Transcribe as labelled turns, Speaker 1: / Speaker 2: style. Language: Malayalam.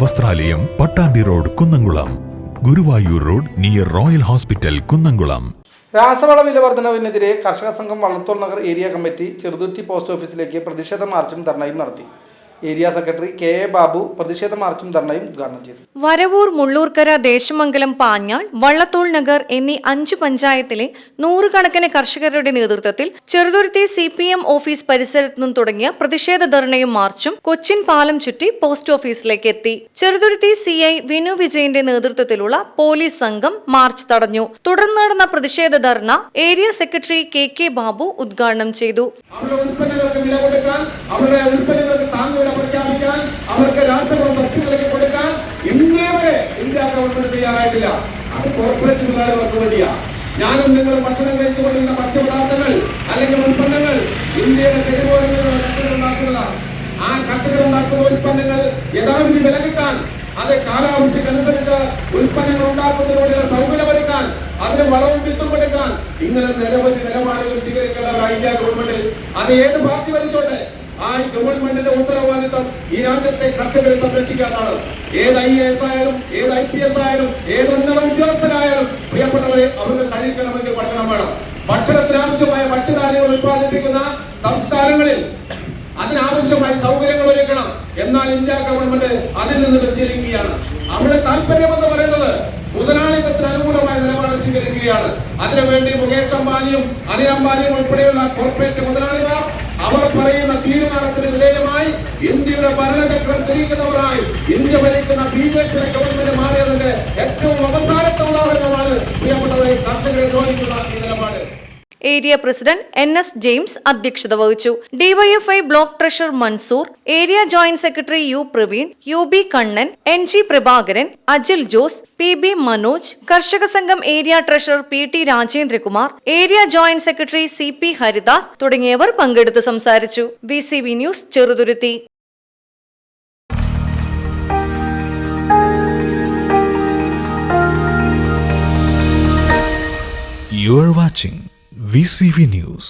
Speaker 1: വസ്ത്രാലയം, Pattambi road, Kunnamkulam. Guruvayur road near royal hospital, Kunnamkulam.
Speaker 2: രാസവള വില വർധനവിനെതിരെ കർഷക സംഘം Vallathol Nagar area committee Cheruthuruthy post ഓഫീസിലേക്ക് പ്രതിഷേധ മാർച്ചും ധർണയും നടത്തി. Area secretary K.A.. ബാബു പ്രതിഷേധ മാർച്ചും ധർണയും ഉദ്ഘാടനം ചെയ്തു.
Speaker 3: വരവൂർ, മുള്ളൂർക്കര, ദേശമംഗലം, പാഞ്ഞാൾ, വള്ളത്തോൾ നഗർ എന്നീ 5 പഞ്ചായത്തിലെ നൂറുകണക്കിന് കർഷകരുടെ നേതൃത്വത്തിൽ ചെറുതുരുത്തി CPM ഓഫീസ് പരിസരത്തു നിന്നും തുടങ്ങിയ പ്രതിഷേധ ധർണയും മാർച്ചും കൊച്ചിൻ പാലം ചുറ്റി പോസ്റ്റ് ഓഫീസിലേക്ക് എത്തി. ചെറുതുരുത്തി CI വിനു വിജയന്റെ നേതൃത്വത്തിലുള്ള പോലീസ് സംഘം മാർച്ച് തടഞ്ഞു. തുടർന്ന് നടന്ന പ്രതിഷേധ ധർണ ഏരിയ സെക്രട്ടറി K.K. ബാബു ഉദ്ഘാടനം ചെയ്തു.
Speaker 4: അവർക്ക് രാസവള ഭക്ഷ്യങ്ങളിലേക്ക് കൊടുക്കാൻ ഇന്ത്യ ഗവൺമെന്റ് തയ്യാറായിട്ടില്ല. അത് കോർപ്പറേറ്റ് മുതലാളികൾക്ക് വേണ്ടിയാണ്. ഞാനും നിങ്ങൾ ഭക്ഷണം കഴിച്ചുകൊണ്ടിരുന്ന ഭക്ഷ്യപദാർത്ഥങ്ങൾ അല്ലെങ്കിൽ ഉൽപ്പന്നങ്ങൾ ഇന്ത്യയുടെ തെരുവോരങ്ങളിൽ ഉണ്ടാക്കുന്നതാണ്. ആ കർഷകരുണ്ടാക്കുന്ന ഉൽപ്പന്നങ്ങൾ യഥാവിധി വില കിട്ടാൻ, അത് കാലാവസ്ഥയ്ക്കനുസരിച്ച് ഉൽപ്പന്നങ്ങൾ ഉണ്ടാക്കുന്നതിനുള്ള സൗകര്യമൊരുക്കാൻ, അതിന് വളവും വിത്തും കൊടുക്കാൻ ഇങ്ങനെ നിരവധി നിലപാടുകൾ സ്വീകരിക്കുന്ന ഇന്ത്യ ഗവൺമെന്റ് അത് ഏത് പാർട്ടി വലിച്ചോട്ടെ, ആ ഗവൺമെന്റിന്റെ ഉത്തരവാദിത്തം ഈ രാജ്യത്തെ കർഷകരെ സംരക്ഷിക്കാനാണ്. ഏത് IAS ആയാലും, ഏത് IPS ആയാലും, ഏത് ഉന്നത ഉദ്യോഗസ്ഥരായാലും പ്രിയപ്പെട്ടവരെ അവർക്ക് കഴിക്കണമെങ്കിൽ ഭക്ഷണം വേണം. ഭക്ഷണത്തിന് ആവശ്യമായ ഭക്ഷ്യധാന്യങ്ങൾ ഉത്പാദിപ്പിക്കുന്ന സംസ്ഥാനങ്ങളിൽ അതിനാവശ്യമായ സൗകര്യങ്ങൾ ഒരുക്കണം. എന്നാൽ ഇന്ത്യ ഗവൺമെന്റ് അതിൽ നിന്ന് വ്യതിചലിക്കുകയാണ്. അവിടെ താല്പര്യമെന്ന് പറയുന്നത് മുതലാളിത്തത്തിന് അനുകൂലമായ നിലപാട് സ്വീകരിക്കുകയാണ്. അതിനുവേണ്ടി മുകേഷ് അംബാനിയും അനിൽ അംബാനിയും ഉൾപ്പെടെയുള്ള കോർപ്പറേറ്റ് മുതലാളിമാർ അവർ പറയുന്ന തീരുമാനത്തിന് വിധേയമായി ഇന്ത്യയുടെ ഭരണചക്രം തിരിക്കുന്നവരായി ഇന്ത്യ ഭരിക്കുന്ന BJP ഗവൺമെന്റ് മാറിയതിന്റെ ഏറ്റവും അവസാനത്തെ ഉദാഹരണമാണ് പ്രിയപ്പെട്ടവരെ കർഷകരെ ദ്രോഹിക്കുന്ന ഈ നിലപാട്.
Speaker 3: ഏരിയ പ്രസിഡന്റ് NS ജെയിംസ് അധ്യക്ഷത വഹിച്ചു. DYFI block treasurer Mansoor, area joint secretary U Praveen, UB Kannan, NG Prabhakaran, Ajil Jose, PB Manoj, കർഷക സംഘം area treasurer PT Rajendrakumar, area joint secretary CP Haridas തുടങ്ങിയവർ പങ്കെടുത്ത് സംസാരിച്ചു. VCV news, Cheruthuruthy.
Speaker 1: You are watching VCV News.